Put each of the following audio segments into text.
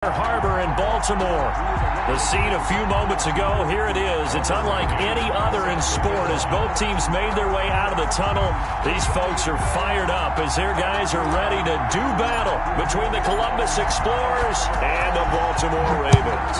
Harbor in Baltimore. The scene a few moments ago, here it is. It's unlike any other in sport as both teams made their way out of the tunnel. These folks are fired up as their guys are ready to do battle between the Columbus Explorers and the Baltimore Ravens.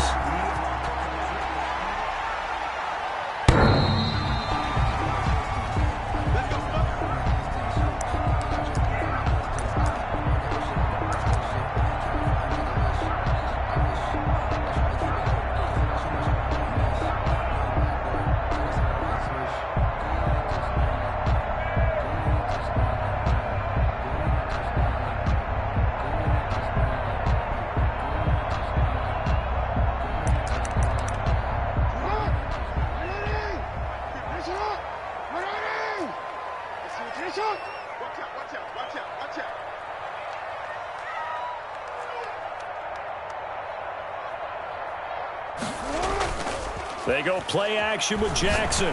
They go play action with Jackson. He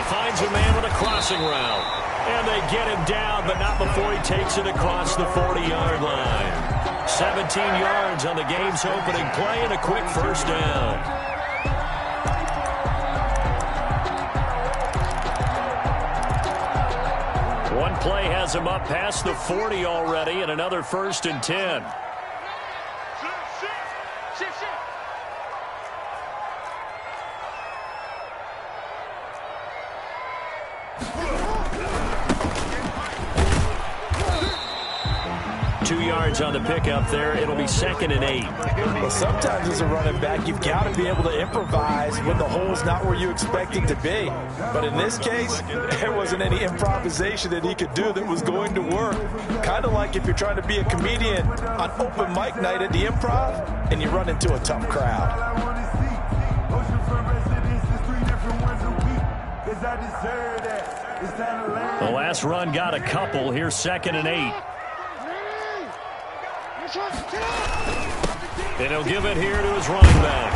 finds a man with a crossing route. And they get him down, but not before he takes it across the 40-yard line. 17 yards on the game's opening play and a quick first down. One play has him up past the 40 already, and another 1st and 10. On the pickup there, it'll be 2nd and 8. Well, sometimes as a running back, you've got to be able to improvise when the hole's not where you expect it to be. But in this case, there wasn't any improvisation that he could do that was going to work. Kind of like if you're trying to be a comedian on open mic night at the Improv and you run into a tough crowd. The last run got a couple. Here's 2nd and 8. And he'll give it here to his running back.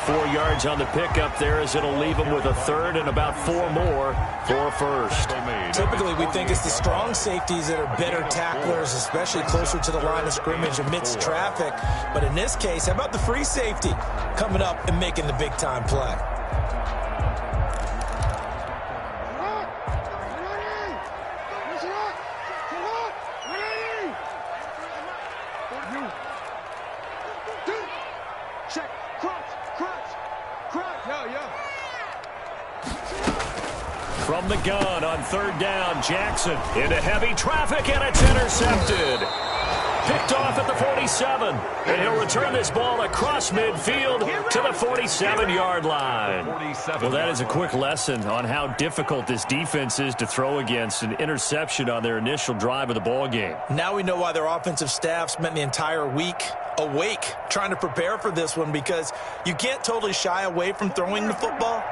4 yards on the pickup there as it'll leave him with a 3rd and about 4 more for a 1st. Typically, we think it's the strong safeties that are better tacklers, especially closer to the line of scrimmage amidst traffic. But in this case, how about the free safety coming up and making the big-time play? From the gun on 3rd down, Jackson into heavy traffic, and it's intercepted. Picked off at the 47, and he'll return this ball across midfield to the 47-yard line. Well, that is a quick lesson on how difficult this defense is to throw against. An interception on their initial drive of the ball game. Now we know why their offensive staff spent the entire week awake trying to prepare for this one, because you can't totally shy away from throwing the football.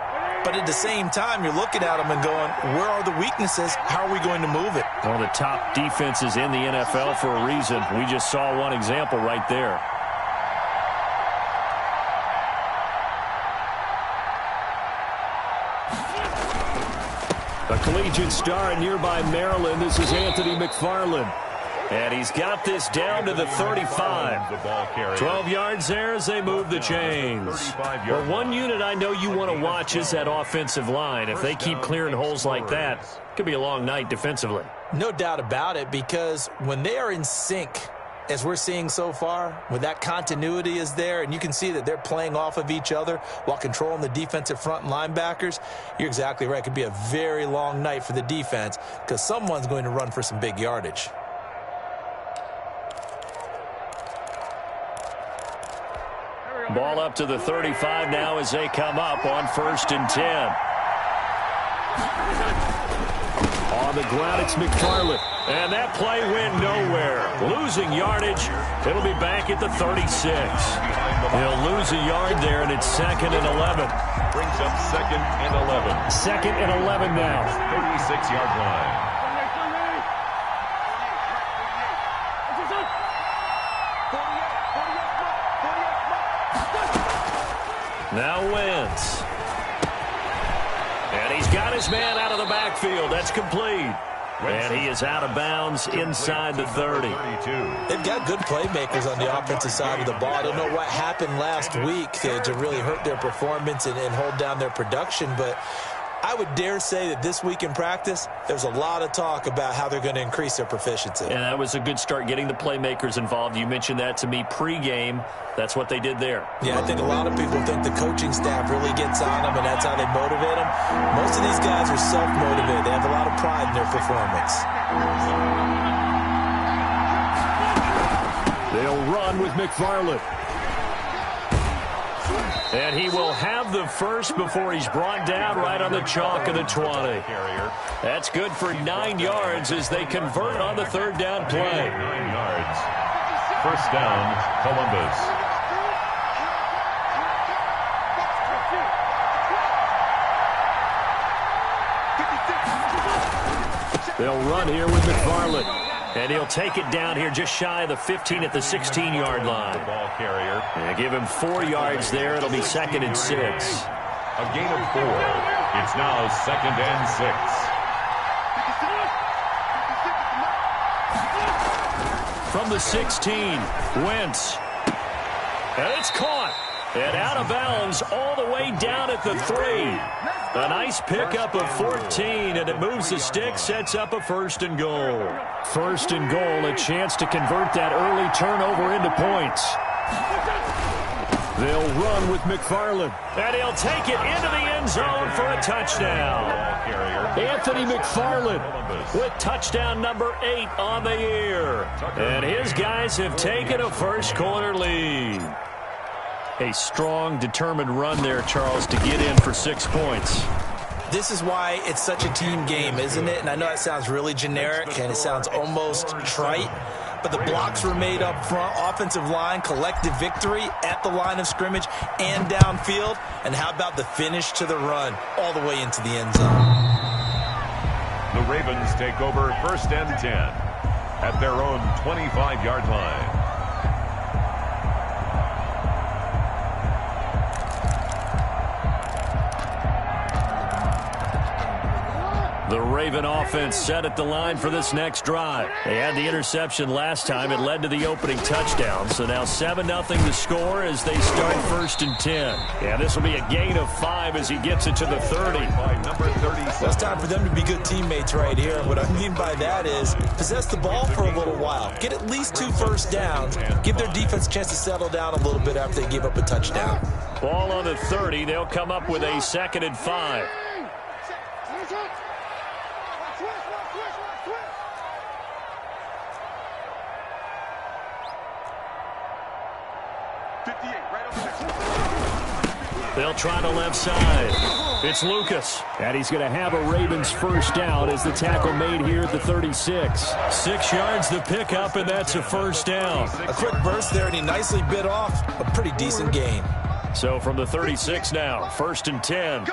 But at the same time, you're looking at them and going, where are the weaknesses? How are we going to move it? One of the top defenses in the NFL for a reason. We just saw one example right there. A collegiate star in nearby Maryland. This is Anthony McFarland. And he's got this down to the 35. 12 yards there as they move the chains. Well, one unit I know you want to watch is that offensive line. If they keep clearing holes like that, it could be a long night defensively. No doubt about it, because when they are in sync, as we're seeing so far, when that continuity is there, and you can see that they're playing off of each other while controlling the defensive front and linebackers, you're exactly right. It could be a very long night for the defense because someone's going to run for some big yardage. Ball up to the 35 now as they come up on 1st and 10. On the ground, it's McFarland. And that play went nowhere. Losing yardage. It'll be back at the 36. He'll lose a yard there, and it's 2nd and 11. Brings up 2nd and 11. 2nd and 11 now. 36-yard line. Now Wentz. And he's got his man out of the backfield. That's complete. And he is out of bounds inside the 30. They've got good playmakers on the offensive side of the ball. I don't know what happened last week to really hurt their performance and hold down their production, but I would dare say that this week in practice, there's a lot of talk about how they're going to increase their proficiency. And that was a good start, getting the playmakers involved. You mentioned that to me pregame. That's what they did there. Yeah, I think a lot of people think the coaching staff really gets on them, and that's how they motivate them. Most of these guys are self-motivated. They have a lot of pride in their performance. They'll run with McFarland. And he will have the first before he's brought down right on the chalk of the 20. That's good for 9 yards as they convert on the third down play. 9 yards. First down, Columbus. They'll run here with McFarland. And he'll take it down here just shy of the 15 at the 16-yard line. The ball carrier. And give him 4 yards there. It'll be 2nd and 6. A gain of 4. It's now 2nd and 6. From the 16, Wentz. And it's caught. And out of bounds all the way down at the 3. A nice pickup of 14, and it moves the stick, sets up a 1st and goal. 1st and goal, a chance to convert that early turnover into points. They'll run with McFarland. And he'll take it into the end zone for a touchdown. Anthony McFarland with touchdown number 8 on the year. And his guys have taken a first-quarter lead. A strong, determined run there, Charles, to get in for 6 points. This is why it's such a team game, isn't it? And I know it sounds really generic and it sounds almost trite, but the blocks were made up front, offensive line, collective victory at the line of scrimmage and downfield. And how about the finish to the run all the way into the end zone? The Ravens take over 1st and 10 at their own 25-yard line. The Raven offense set at the line for this next drive. They had the interception last time. It led to the opening touchdown. So now 7-0 to score as they start 1st and 10. Yeah, this will be a gain of 5 as he gets it to the 30. Number 37. Well, it's time for them to be good teammates right here. What I mean by that is possess the ball for a little while. Get at least 2 first downs. Give their defense a chance to settle down a little bit after they give up a touchdown. Ball on the 30. They'll come up with a 2nd and 5. They'll try the left side. It's Lucas. And he's going to have a Ravens first down as the tackle made here at the 36. 6 yards the pickup, and that's a first down. A quick burst there, and he nicely bit off a pretty decent gain. So from the 36 now, 1st and 10.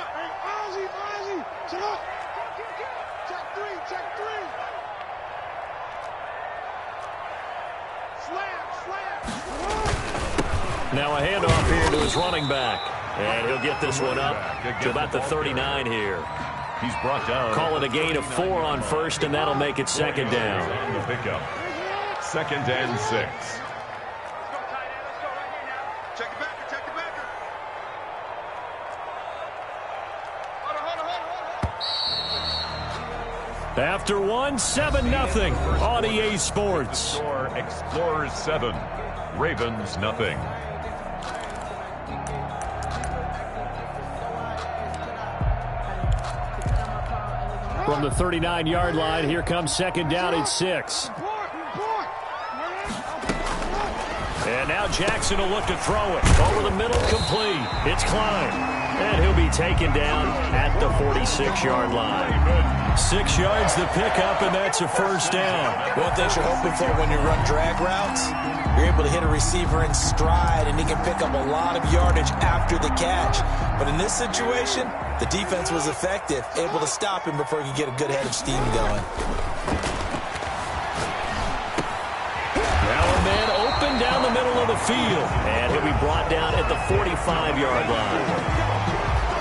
Now a handoff here to his running back. And he'll get this one up to about the 39 here. He's brought down. Call it a gain of 4 on 1st, and that'll make it 2nd down. The pickup. 2nd and 6. After one, 7-0 on EA Sports. Explorers 7, Ravens nothing. From the 39-yard line, here comes 2nd down and 6. And now Jackson will look to throw it. Over the middle, complete. It's Klein. And he'll be taken down at the 46-yard line. 6 yards the pickup, and that's a first down. One thing you're hoping for when you run drag routes, you're able to hit a receiver in stride, and he can pick up a lot of yardage after the catch. But in this situation, the defense was effective, able to stop him before he could get a good head of steam going. Now a man open down the middle of the field, and he'll be brought down at the 45-yard line.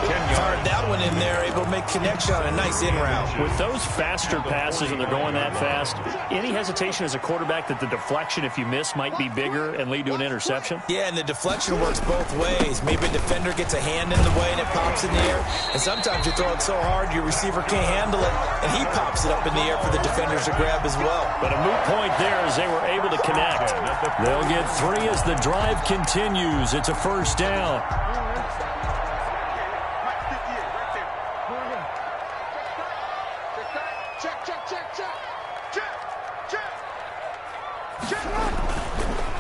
Fired that one in there, able to make connection on a nice in route. With those faster passes and they're going that fast, any hesitation as a quarterback that the deflection, if you miss, might be bigger and lead to an interception? Yeah, and the deflection works both ways. Maybe a defender gets a hand in the way and it pops in the air. And sometimes you throw it so hard your receiver can't handle it, and he pops it up in the air for the defenders to grab as well. But a moot point there as they were able to connect. They'll get 3 as the drive continues. It's a first down.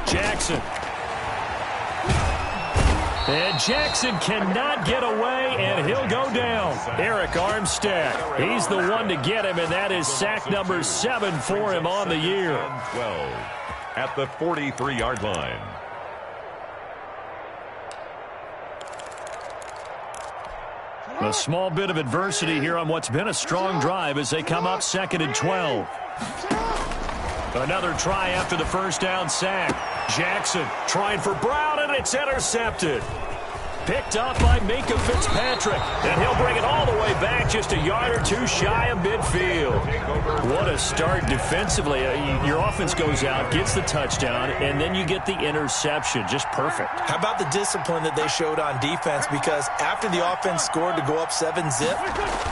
Jackson. And Jackson cannot get away, and he'll go down. Eric Armstead, he's the one to get him, and that is sack number 7 for him on the year. 12 at the 43-yard line. A small bit of adversity here on what's been a strong drive as they come up 2nd and 12. Another try after the first down sack. Jackson trying for Brown, and it's intercepted. Picked up by Minkah Fitzpatrick, and he'll bring it all the way back just a yard or two shy of midfield. What a start defensively. Your offense goes out, gets the touchdown, and then you get the interception. Just perfect. How about the discipline that they showed on defense? Because after the offense scored to go up 7-zip,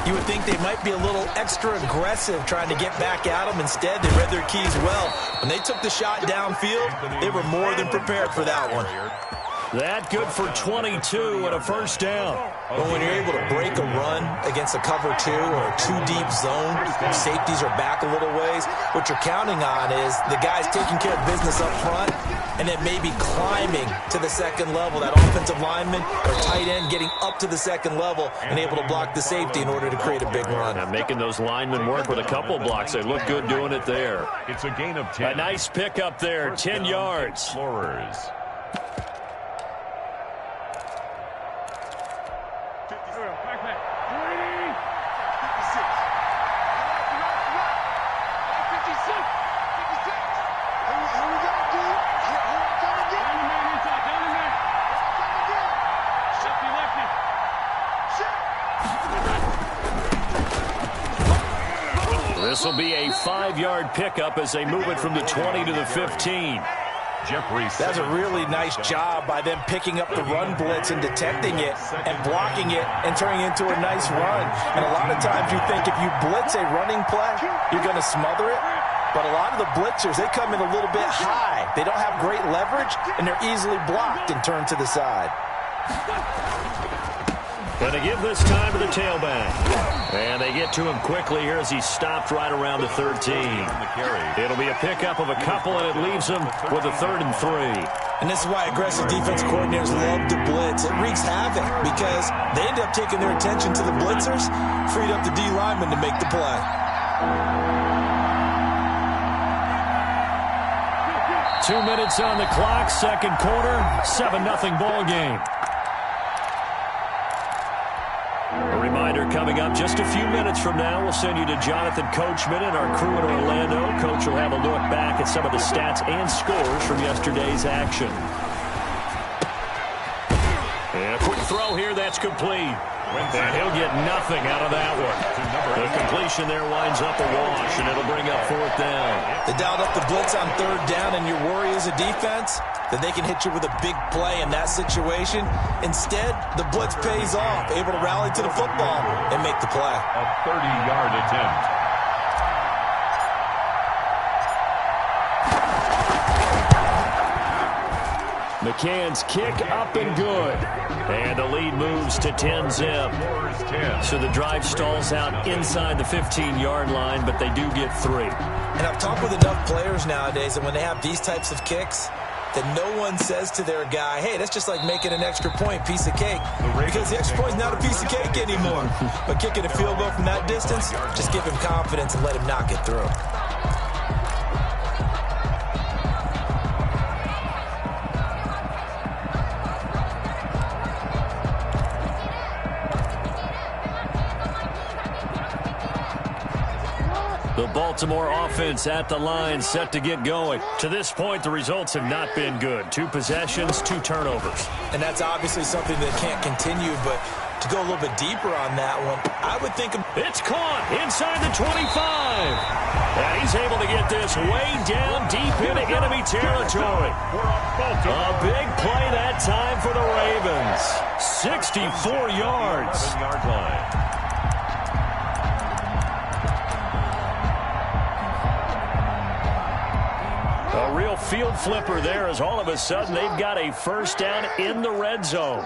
you would think they might be a little extra aggressive trying to get back at them. Instead, they read their keys well. When they took the shot downfield, they were more than prepared for that one. That good for 22 and a first down. But when you're able to break a run against a cover 2 or a 2-deep zone, safeties are back a little ways. What you're counting on is the guys taking care of business up front and then maybe climbing to the second level. That offensive lineman or tight end getting up to the second level and able to block the safety in order to create a big run. Now making those linemen work with a couple blocks. They look good doing it there. It's a gain of 10. A nice pickup there, 10 yards. Explorers. This will be a 5-yard pickup as they move it from the 20 to the 15. That's a really nice job by them picking up the run blitz and detecting it and blocking it and turning it into a nice run. And a lot of times you think if you blitz a running play, you're going to smother it. But a lot of the blitzers, they come in a little bit high. They don't have great leverage, and they're easily blocked and turned to the side. Going to give this time to the tailback. And they get to him quickly here as he's stopped right around the 13. It'll be a pickup of a couple, and it leaves him with a 3rd and 3. And this is why aggressive defense coordinators love to blitz. It wreaks havoc because they end up taking their attention to the blitzers, freed up the D lineman to make the play. Two minutes on the clock, second quarter, 7-0 ball game. A reminder coming up just a few minutes from now, we'll send you to Jonathan Coachman and our crew in Orlando. Coach will have a look back at some of the stats and scores from yesterday's action. And a quick throw here, that's complete. And he'll get nothing out of that one. The completion there winds up a wash, and it'll bring up 4th down. They dialed up the blitz on 3rd down, and your worry as a defense that they can hit you with a big play in that situation. Instead, the blitz pays off, able to rally to the football and make the play. A 30-yard attempt. McCann's kick up and good. And the lead moves to 10-zip. So the drive stalls out inside the 15-yard line, but they do get 3. And I've talked with enough players nowadays that when they have these types of kicks, that no one says to their guy, hey, that's just like making an extra point, piece of cake. Because the extra point is not a piece of cake anymore. But kicking a field goal from that distance, just give him confidence and let him knock it through. The Baltimore offense at the line, set to get going. To this point, the results have not been good. 2 possessions, 2 turnovers. And that's obviously something that can't continue, but To go a little bit deeper on that one, I would think it's caught inside the 25. And he's able to get this way down deep into enemy territory. A big play that time for the Ravens. 64 yards. 7-yard line. A real field flipper there as all of a sudden they've got a first down in the red zone.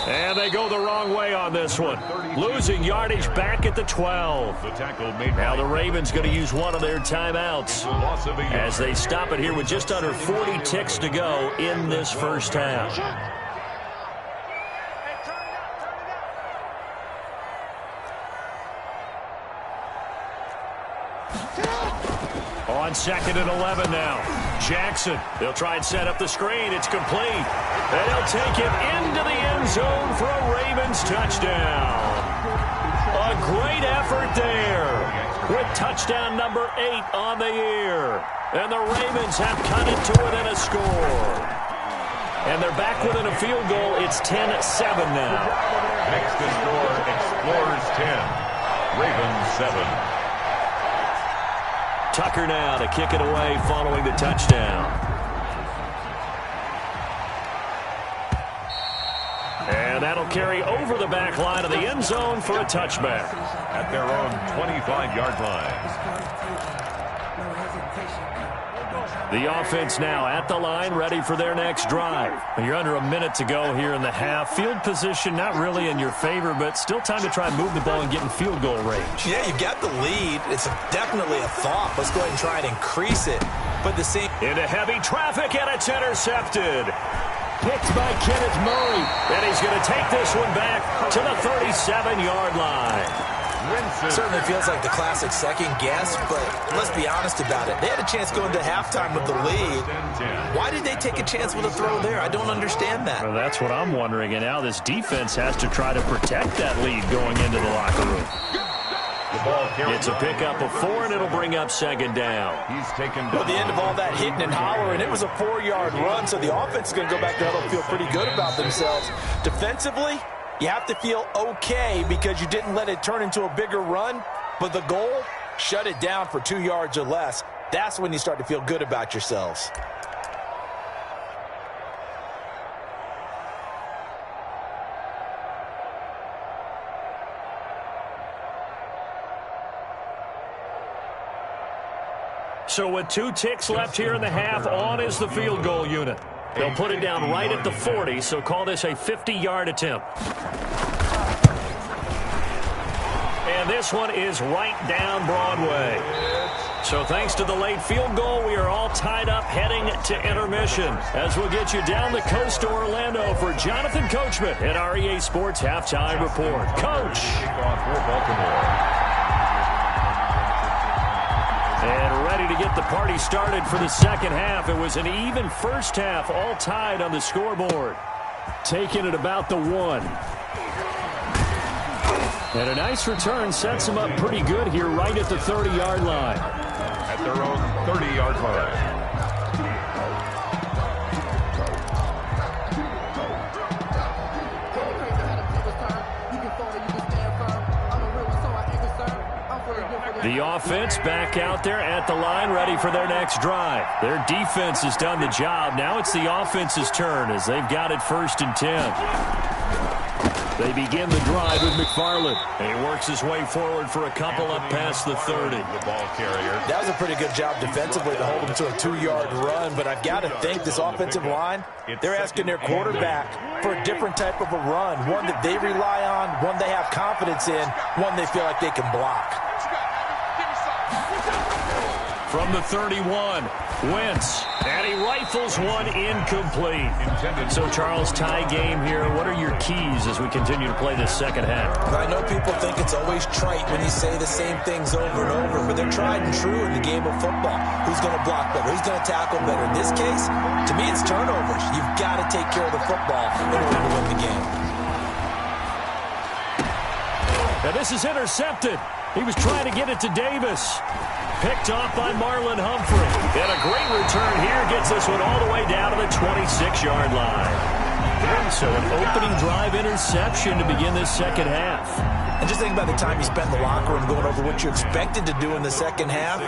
And they go the wrong way on this one. Losing yardage back at the 12. The tackle made now the Ravens going to use one of their timeouts as they stop it here with just under 40 ticks to go in this first half. On 2nd and 11 now. Jackson, they'll try and set up the screen. It's complete. And they'll take it into the end zone for a Ravens touchdown. A great effort there with touchdown number 8 on the year. And the Ravens have cut it to within a score. And they're back within a field goal. It's 10-7 now. Next to score, Explorers 10, Ravens 7. Tucker now to kick it away following the touchdown. And that'll carry over the back line of the end zone for a touchback. At their own 25-yard line. The offense now at the line, ready for their next drive. You're under a minute to go here in the half. Field position not really in your favor, but still time to try and move the ball and get in field goal range. Yeah, you've got the lead. It's definitely a thought. Let's go ahead and try and increase it. But the same... Into heavy traffic, and it's intercepted. Picked by Kenneth Murray. And he's going to take this one back to the 37-yard line. Certainly feels like the classic second guess, but let's be honest about it. They had a chance going into halftime with the lead. Why did they take a chance with a throw there? I don't understand that. Well, that's what I'm wondering. And now this defense has to try to protect that lead going into the locker room. It's a pickup of 4, and it'll bring up 2nd down. He's taken down. At the end of all that hitting and hollering, it was a 4-yard run, so the offense is going to go back there and feel pretty good about themselves. Defensively, you have to feel okay because you didn't let it turn into a bigger run, but the goal, shut it down for 2 yards or less. That's when you start to feel good about yourselves. So with 2 ticks left here in the half, on is the field goal unit. They'll put it down right at the 40, so call this a 50-yard attempt. And this one is right down Broadway. So thanks to the late field goal, we are all tied up heading to intermission. As we'll get you down the coast to Orlando for Jonathan Coachman at our EA Sports Halftime Report. Coach. And ready to get the party started for the second half. It was an even first half, all tied on the scoreboard. Taking it about the 1. And a nice return sets them up pretty good here right at the 30-yard line. At their own 30-yard line. The offense back out there at the line, ready for their next drive. Their defense has done the job. Now it's the offense's turn as they've got it 1st and 10. They begin the drive with McFarland. And he works his way forward for a couple up past the 30. The ball carrier. That was a pretty good job defensively to hold him to a 2-yard run, but I've got to think this offensive line, they're asking their quarterback for a different type of a run, one that they rely on, one they have confidence in, one they feel like they can block. From the 31, Wentz, and he rifles one incomplete. So, Charles, tie game here. What are your keys as we continue to play this second half? I know people think it's always trite when you say the same things over and over, but they're tried and true in the game of football. Who's going to block better? Who's going to tackle better? In this case, to me, it's turnovers. You've got to take care of the football in order to win the game. And this is intercepted. He was trying to get it to Davis. Picked off by Marlon Humphrey. And a great return here gets this one all the way down to the 26-yard line. So an opening drive interception to begin this second half. And just think about the time you spent in the locker room going over what you expected to do in the second half.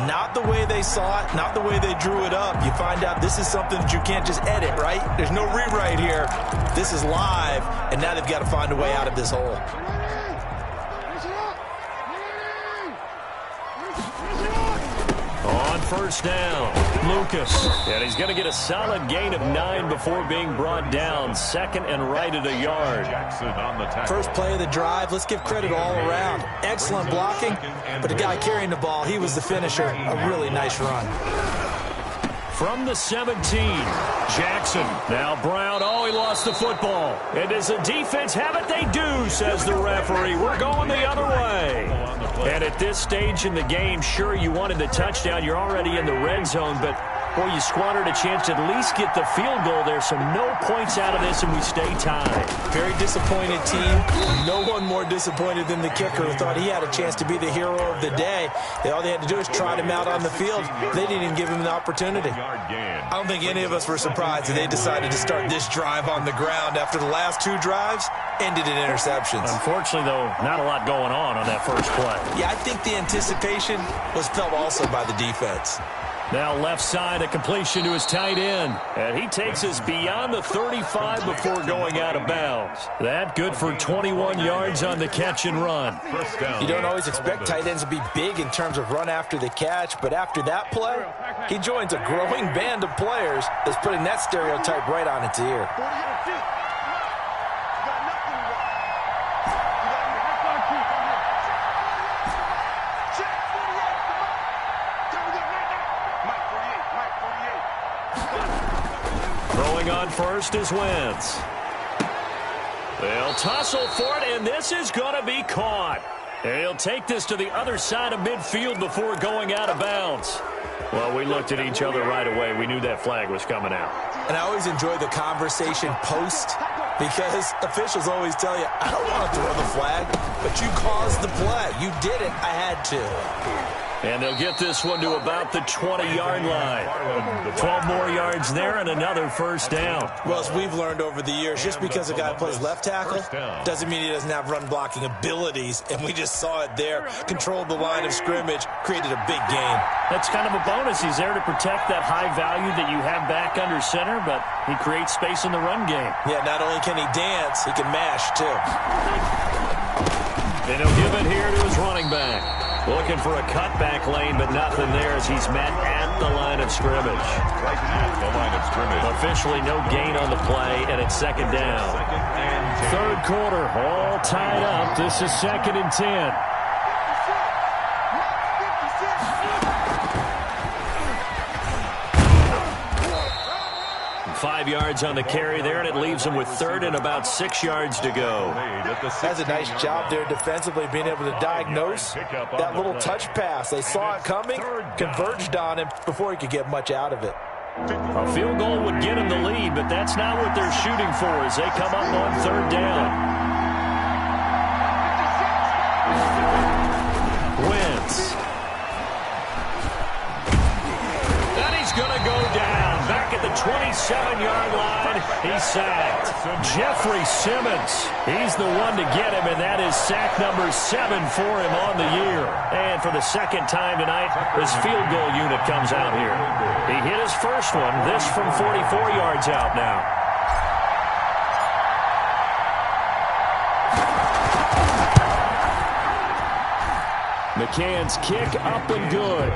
Not the way they saw it, not the way they drew it up. You find out this is something that you can't just edit, right? There's no rewrite here. This is live, and now they've got to find a way out of this hole. On first down, Lucas. And he's going to get a solid gain of 9 before being brought down. Second and right at a yard. First play of the drive. Let's give credit all around. Excellent blocking, but the guy carrying the ball, he was the finisher. A really nice run. From the 17, Jackson. Now Brown. Oh, he lost the football. And does the defense have it? They do, says the referee. We're going the other way. And at this stage in the game, sure, you wanted the touchdown. You're already in the red zone, but, boy, you squandered a chance to at least get the field goal there, so no points out of this, and we stay tied. Very disappointed team. No one more disappointed than the kicker, who thought he had a chance to be the hero of the day. All they had to do is trot him out on the field. They didn't even give him the opportunity. I don't think any of us were surprised that they decided to start this drive on the ground after the last 2 drives ended in interceptions. Unfortunately, though, not a lot going on that first play. Yeah, I think the anticipation was felt also by the defense. Now left side, a completion to his tight end. And he takes us beyond the 35 before going out of bounds. That good for 21 yards on the catch and run. You don't always expect tight ends to be big in terms of run after the catch, but after that play, he joins a growing band of players that's putting that stereotype right on its ear. On first is Wentz. They'll tussle for it, and this is going to be caught. And he'll take this to the other side of midfield before going out of bounds. Well, we looked at each other right away. We knew that flag was coming out. And I always enjoy the conversation post, because officials always tell you, I don't want to throw the flag, but you caused the play. You did it. I had to. And they'll get this one to about the 20-yard line. 12 more yards there and another first down. Well, as we've learned over the years, just because a guy plays left tackle doesn't mean he doesn't have run-blocking abilities, and we just saw it there. Controlled the line of scrimmage, created a big gain. That's kind of a bonus. He's there to protect that high value that you have back under center, but he creates space in the run game. Yeah, not only can he dance, he can mash, too. And he'll give it here to his running back. Looking for a cutback lane, but nothing there as he's met at the line of scrimmage. Right at the line of scrimmage. Officially no gain on the play, and it's second down. Third quarter, all tied up. This is 2nd and 10. 5 yards on the carry there, and it leaves them with 3rd and about 6 yards to go. That's a nice job there defensively, being able to diagnose that little touch pass. They saw it coming, converged on him before he could get much out of it. A field goal would get him the lead, but that's not what they're shooting for as they come up on 3rd down. Wentz. And he's going to go down. Back at the 27-yard line, he's sacked. Jeffrey Simmons, he's the one to get him, and that is sack number 7 for him on the year. And for the second time tonight, his field goal unit comes out here. He hit his first one, this from 44 yards out now. McCann's kick up and good.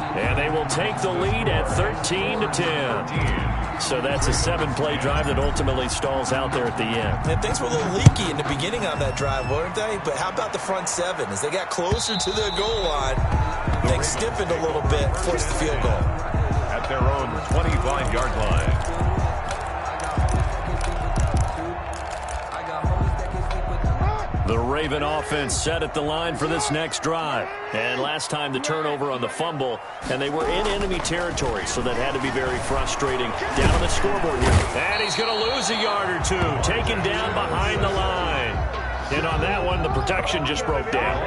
And they will take the lead at 13-10. So that's a 7-play drive that ultimately stalls out there at the end. And things were a little leaky in the beginning on that drive, weren't they? But how about the front 7? As they got closer to the goal line, things stiffened a little bit, forced the field goal. At their own 25-yard line. The Raven offense set at the line for this next drive. And last time the turnover on the fumble, and they were in enemy territory, so that had to be very frustrating. Down on the scoreboard here. And he's going to lose a yard or two. Taken down behind the line. And on that one, the protection just broke down.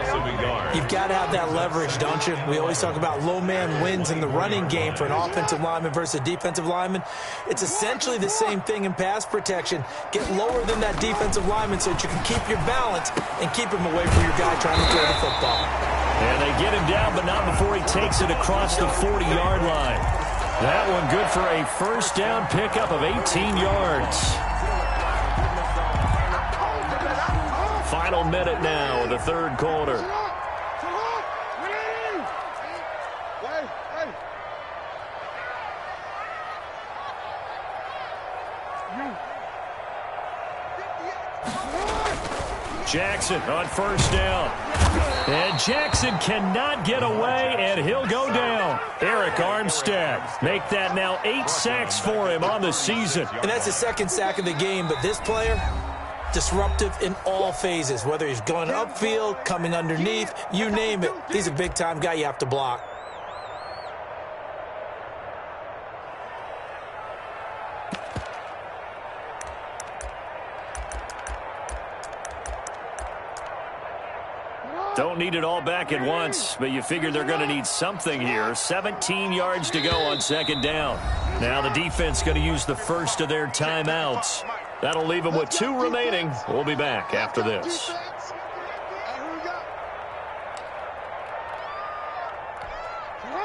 You've got to have that leverage, don't you? We always talk about low man wins in the running game for an offensive lineman versus a defensive lineman. It's essentially the same thing in pass protection. Get lower than that defensive lineman so that you can keep your balance and keep him away from your guy trying to throw the football. And they get him down, but not before he takes it across the 40-yard line. That one good for a first down pickup of 18 yards. Final minute now of the third quarter. Jackson on first down. And Jackson cannot get away, and he'll go down. Eric Armstead make that now 8 sacks for him on the season. And that's the second sack of the game, but this player, disruptive in all phases, whether he's going upfield, coming underneath, you name it. He's a big-time guy you have to block. Don't need it all back at once, but you figure they're going to need something here. 17 yards to go on second down. Now the defense going to use the first of their timeouts. That'll leave them with 2 remaining. We'll be back after this.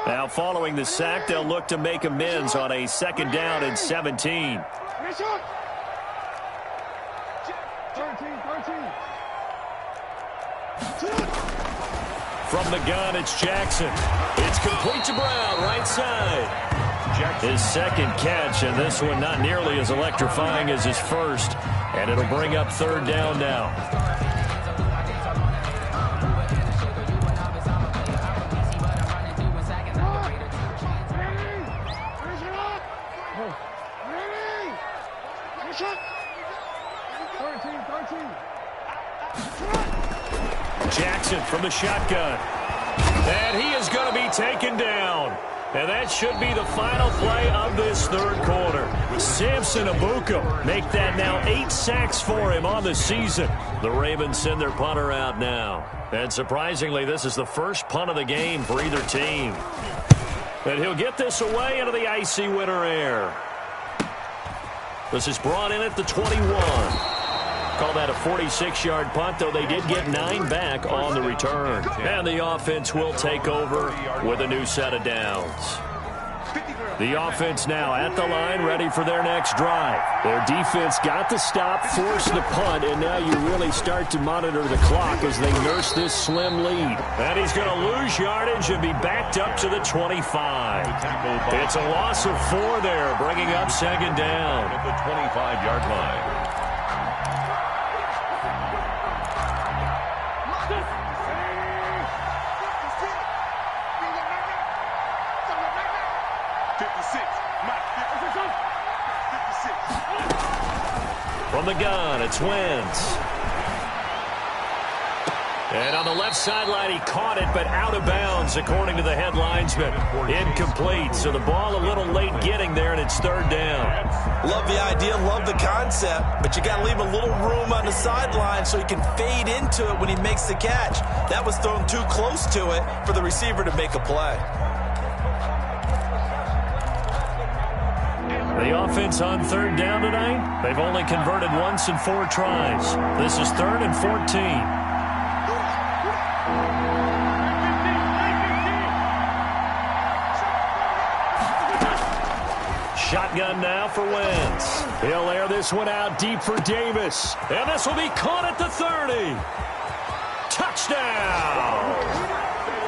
Now following the sack, they'll look to make amends on a second down and 17. From the gun, it's Jackson. It's complete to Brown, right side. His second catch, and this one not nearly as electrifying as his first. And it'll bring up third down now. Jackson from the shotgun. And he is going to be taken down. And that should be the final play of this third quarter. Samson Abuka make that now 8 sacks for him on the season. The Ravens send their punter out now. And surprisingly, this is the first punt of the game for either team. And he'll get this away into the icy winter air. This is brought in at the 21. Call that a 46-yard punt, though they did get 9 back on the return. And the offense will take over with a new set of downs. The offense now at the line, ready for their next drive. Their defense got the stop, forced the punt, and now you really start to monitor the clock as they nurse this slim lead. And he's going to lose yardage and be backed up to the 25. It's a loss of 4 there, bringing up second down. At the 25-yard line. From the gun, it's Wentz. And on the left sideline, he caught it, but out of bounds, according to the head linesman. Incomplete, so the ball a little late getting there, and it's third down. Love the idea, love the concept, but you got to leave a little room on the sideline so he can fade into it when he makes the catch. That was thrown too close to it for the receiver to make a play. The offense on third down tonight, they've only converted once in 4 tries. This is 3rd and 14. Shotgun now for Wentz. He'll air this one out deep for Davis. And this will be caught at the 30. Touchdown!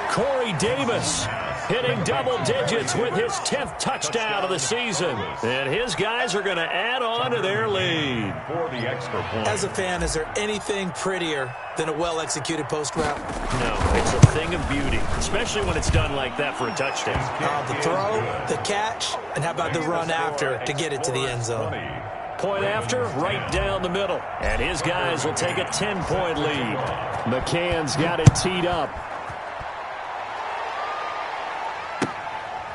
Corey Davis hitting double digits with his 10th touchdown of the season. And his guys are going to add on to their lead. For the extra point. As a fan, is there anything prettier than a well-executed post route? No, it's a thing of beauty, especially when it's done like that for a touchdown. The throw, the catch, and how about the run after to get it to the end zone? Point after, right down the middle. And his guys will take a 10-point lead. McCann's got it teed up.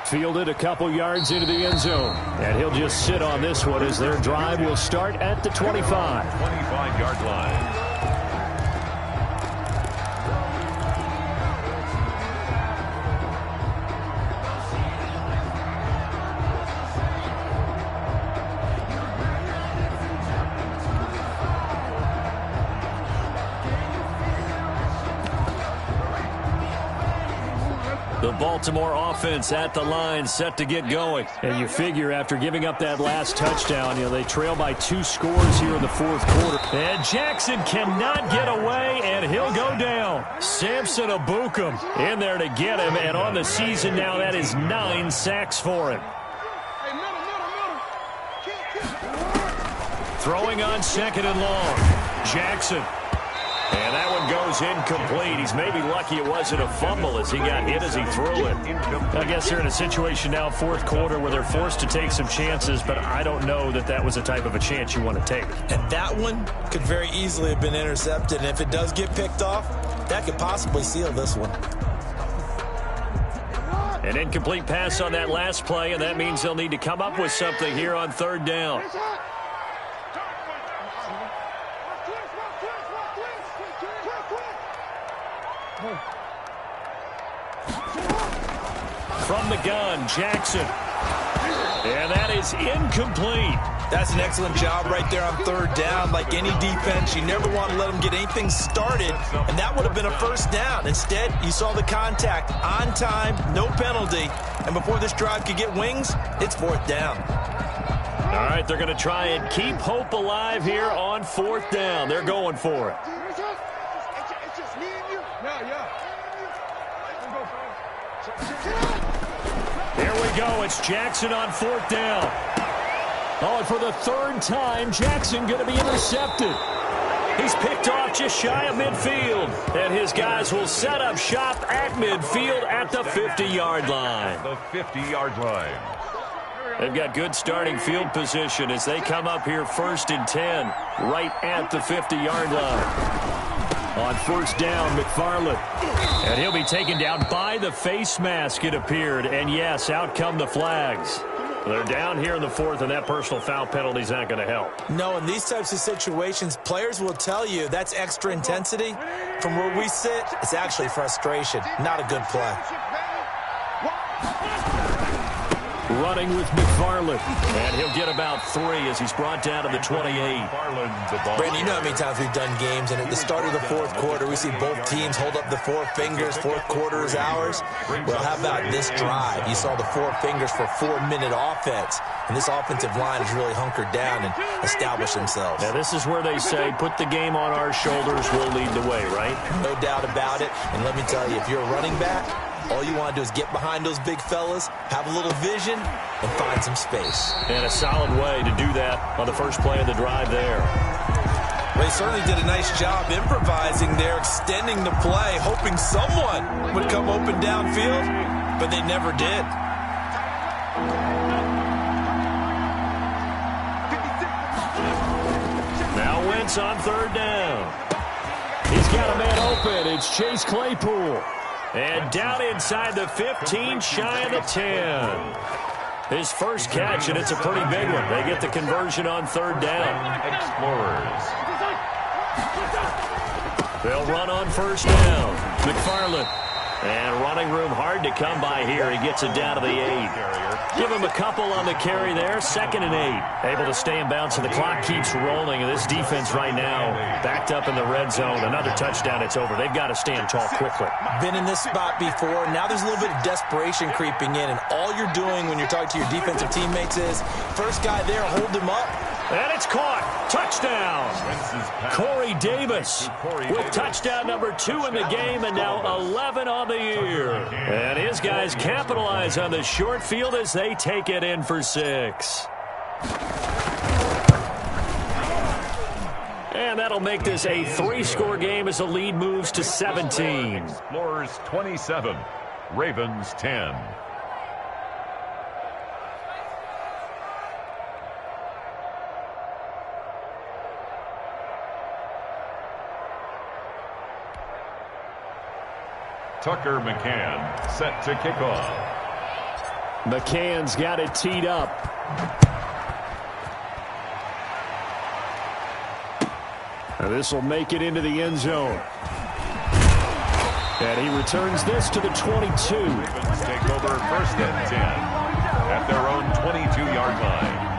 Fielded a couple yards into the end zone. And he'll just sit on this one as their drive will start at the 25. 25-yard line. The Baltimore offense at the line, set to get going. And you figure after giving up that last touchdown, they trail by 2 scores here in the fourth quarter. And Jackson cannot get away, and he'll go down. Samson Abukum in there to get him, and on the season now, that is 9 sacks for him. Throwing on 2nd and long. Jackson. And that one goes incomplete. He's maybe lucky it wasn't a fumble as he got hit as he threw it. I guess they're in a situation now, fourth quarter, where they're forced to take some chances, but I don't know that that was the type of a chance you want to take. And that one could very easily have been intercepted. And if it does get picked off, that could possibly seal this one. An incomplete pass on that last play, and that means they'll need to come up with something here on 3rd down. From the gun, Jackson. And that is incomplete. That's an excellent job right there on 3rd down. Like any defense, you never want to let them get anything started, and that would have been a 1st down. Instead, you saw the contact on time, no penalty, and before this drive could get wings, it's 4th down. All right, they're going to try and keep hope alive here on 4th down. They're going for it. Here we go. It's Jackson on 4th down. Oh, and for the 3rd time, Jackson going to be intercepted. He's picked off just shy of midfield. And his guys will set up shop at midfield at the 50-yard line. The 50-yard line. They've got good starting field position as they come up here 1st and 10, right at the 50-yard line. On 1st down, McFarland. And he'll be taken down by the face mask, it appeared. And yes, out come the flags. They're down here in the 4th, and that personal foul penalty is not going to help. No, in these types of situations, players will tell you that's extra intensity. From where we sit, it's actually frustration. Not a good play. Running with McFarland. And he'll get about 3 as he's brought down to the 28. Brandon, you know how many times we've done games, and at the start of the 4th quarter, we see both teams hold up the 4 fingers. 4th quarter is ours. Well, how about this drive? You saw the 4 fingers for 4-minute offense, and this offensive line has really hunkered down and established themselves. Now, this is where they say, put the game on our shoulders, we'll lead the way, right? No doubt about it. And let me tell you, if you're a running back, all you want to do is get behind those big fellas, have a little vision, and find some space. And a solid way to do that on the first play of the drive there. They certainly did a nice job improvising there, extending the play, hoping someone would come open downfield, but they never did. Now Wentz on 3rd down. He's got a man open. It's Chase Claypool. And down inside the 15, shy of the 10. His first catch, and it's a pretty big one. They get the conversion on 3rd down. Explorers. They'll run on 1st down. McFarland. And running room hard to come by here. He gets it down to the 8. Give him a couple on the carry there. 2nd and 8. Able to stay in bounds, and the clock keeps rolling. And this defense right now backed up in the red zone. Another touchdown, it's over. They've got to stand tall quickly. Been in this spot before. Now there's a little bit of desperation creeping in. And all you're doing when you're talking to your defensive teammates is, first guy there, hold him up. And it's caught. Touchdown. Corey Davis with touchdown number 2 in the game, and now 11 on the year. And his guys capitalize on the short field as they take it in for 6. And that'll make this a 3-score game as the lead moves to 17. Explorers 27, Ravens 10. Tucker McCann set to kick off. McCann's got it teed up. Now this will make it into the end zone. And he returns this to the 22. Ravens take over 1st and 10 at their own 22-yard line.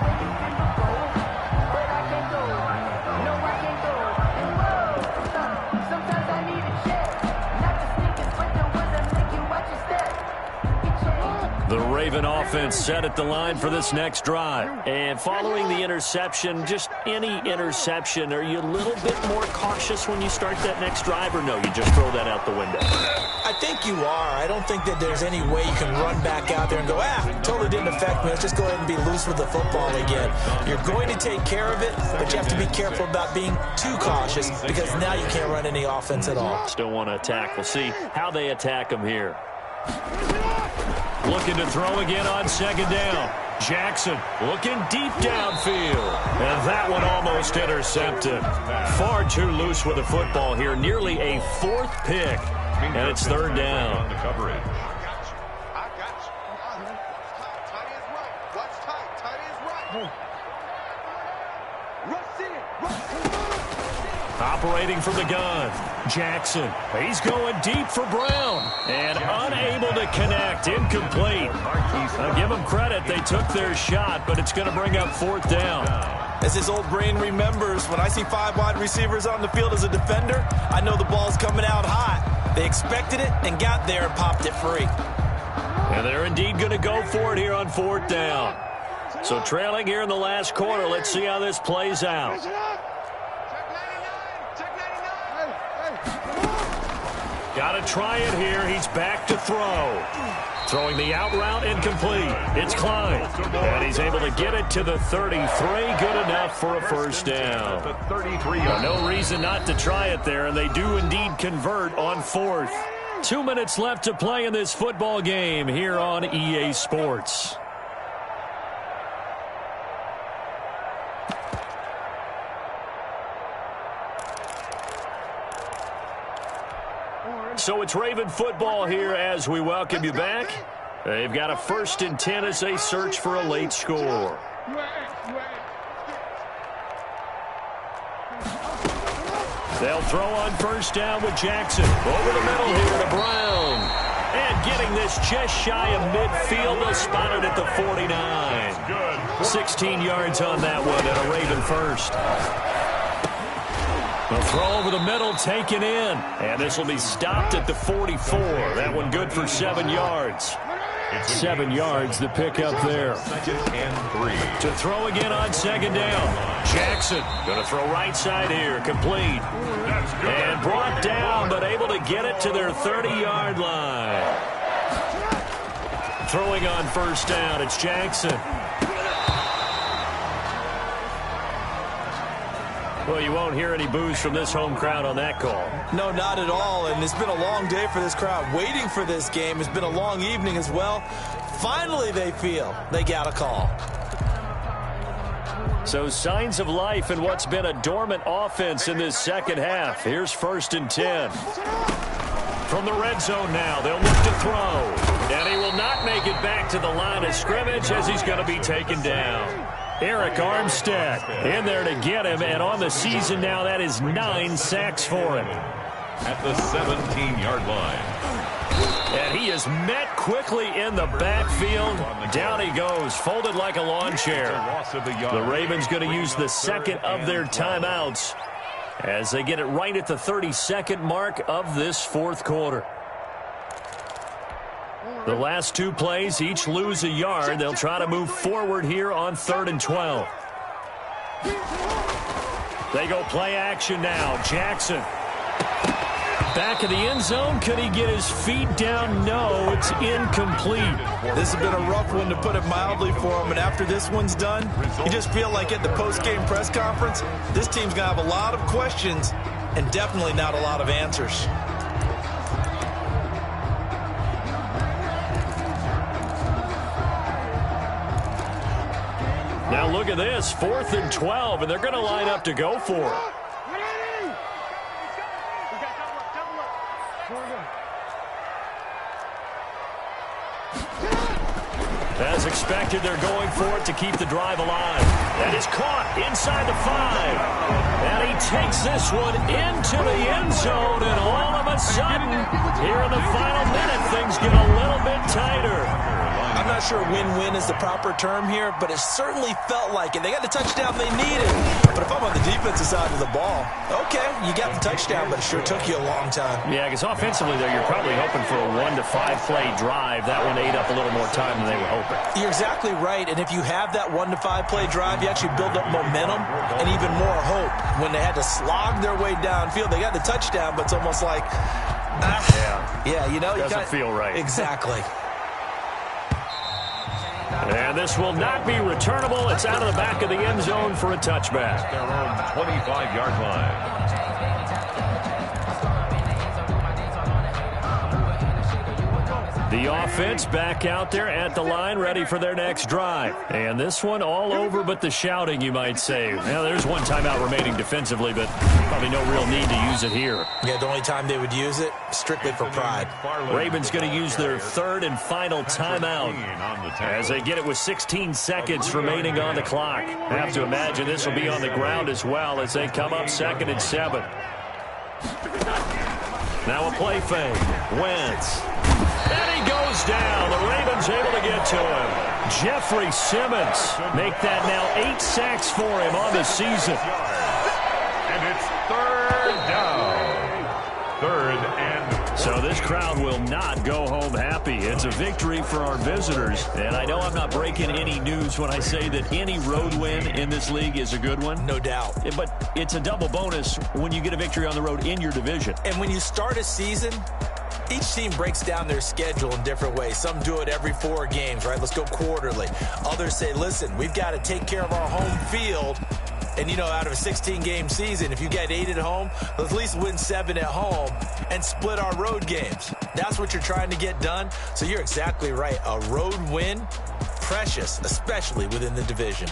Raven offense set at the line for this next drive. And following the interception, just any interception, are you a little bit more cautious when you start that next drive, or no, you just throw that out the window? I think you are. I don't think that there's any way you can run back out there and go, totally didn't affect me. Let's just go ahead and be loose with the football again. You're going to take care of it, but you have to be careful about being too cautious because now you can't run any offense at all. Still want to attack. We'll see how they attack them here. Looking to throw again on second down. Jackson looking deep downfield. And that one almost intercepted. Far too loose with the football here. Nearly a fourth pick. And it's third down. On the coverage. Operating from the gun. Jackson. He's going deep for Brown. And unable to connect. Incomplete. I'll give them credit. They took their shot, but it's going to bring up fourth down. As his old brain remembers, when I see 5 wide receivers on the field as a defender, I know the ball's coming out hot. They expected it and got there and popped it free. And they're indeed going to go for it here on fourth down. So trailing here in the last quarter, let's see how this plays out. Got to try it here. He's back to throw. Throwing the out route incomplete. It's Klein. And he's able to get it to the 33. Good enough for a first down. No reason not to try it there, and they do indeed convert on fourth. 2 minutes left to play in this football game here on EA Sports. So it's Raven football here as we welcome you back. They've got a 1st and 10 as they search for a late score. They'll throw on first down with Jackson. Over the middle here to Brown. And getting this just shy of midfield. They'll spot it at the 49. 16 yards on that one and a Raven first. The throw over the middle taken in. And this will be stopped at the 44. That one good for 7 yards. 7 yards the pick up there. 2nd and 3. To throw again on second down. Jackson going to throw right side here. Complete. And brought down, but able to get it to their 30-yard line. Throwing on first down, it's Jackson. Well, you won't hear any boos from this home crowd on that call. No, not at all, and it's been a long day for this crowd waiting for this game. It's been a long evening as well. Finally, they feel they got a call. So signs of life in what's been a dormant offense in this second half. Here's 1st and 10. From the red zone now, they'll look to throw. And he will not make it back to the line of scrimmage as he's going to be taken down. Eric Armstead in there to get him, and on the season now, that is 9 sacks for him. At the 17-yard line. And he is met quickly in the backfield. Down he goes, folded like a lawn chair. The Ravens going to use the second of their timeouts as they get it right at the 32nd mark of this fourth quarter. The last 2 plays, each lose a yard. They'll try to move forward here on 3rd and 12. They go play action now. Jackson. Back in the end zone. Could he get his feet down? No, it's incomplete. This has been a rough one, to put it mildly, for him. And after this one's done, you just feel like at the post-game press conference, this team's going to have a lot of questions and definitely not a lot of answers. Now look at this, 4th and 12, and they're going to line up to go for it. As expected, they're going for it to keep the drive alive. That is caught inside the 5. And he takes this one into the end zone, and all of a sudden, here in the final minute, things get a little bit tighter. I I'm not sure win-win is the proper term here, but it certainly felt like it. They got the touchdown they needed. But if I'm on the defensive side of the ball, okay, you got the touchdown, but it sure took you a long time. Yeah, because offensively there, you're probably hoping for a 1 to 5 play drive. That one ate up a little more time than they were hoping. You're exactly right, and if you have that 1 to 5 play drive, you actually build up momentum and even more hope. When they had to slog their way downfield, they got the touchdown, but it's almost like, yeah, you know, doesn't feel right. Exactly. And this will not be returnable. It's out of the back of the end zone for a touchback. Their own 25-yard line. The offense back out there at the line, ready for their next drive. And this one all over but the shouting, you might say. Now, there's one timeout remaining defensively, but probably no real need to use it here. Yeah, the only time they would use it, strictly for pride. Ravens going to use their third and final timeout as they get it with 16 seconds remaining on the clock. I have to imagine this will be on the ground as well as they come up 2nd and 7. Now a play fake. Wentz. And he goes down. The Ravens able to get to him. Jeffrey Simmons make that now 8 sacks for him on the season. And it's 3rd down. 3rd and... So this crowd will not go home happy. It's a victory for our visitors. And I know I'm not breaking any news when I say that any road win in this league is a good one. No doubt. But it's a double bonus when you get a victory on the road in your division. And when you start a season, each team breaks down their schedule in different ways. Some do it every 4 games, right? Let's go quarterly. Others say, listen, we've got to take care of our home field. And, you know, out of a 16-game season, if you get 8 at home, let's at least win 7 at home and split our road games. That's what you're trying to get done. So you're exactly right. A road win, precious, especially within the division.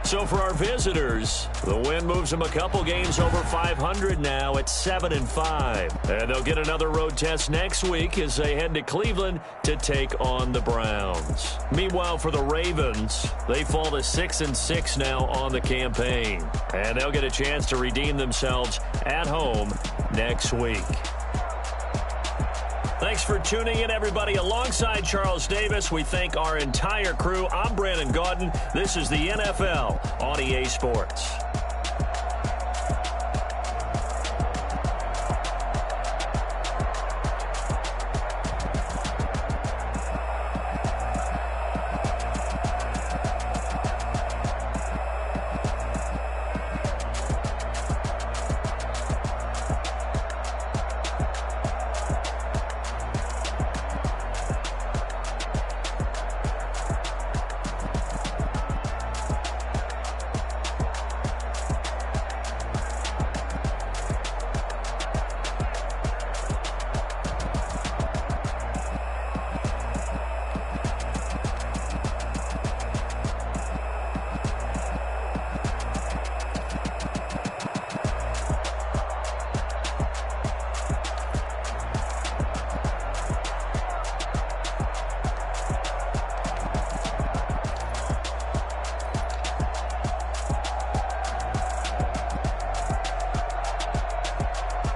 So for our visitors, the win moves them a couple games over 500 now at 7-5. And they'll get another road test next week as they head to Cleveland to take on the Browns. Meanwhile, for the Ravens, they fall to 6-6 now on the campaign. And they'll get a chance to redeem themselves at home next week. Thanks for tuning in, everybody. Alongside Charles Davis, we thank our entire crew. I'm Brandon Gaudin. This is the NFL on EA Sports.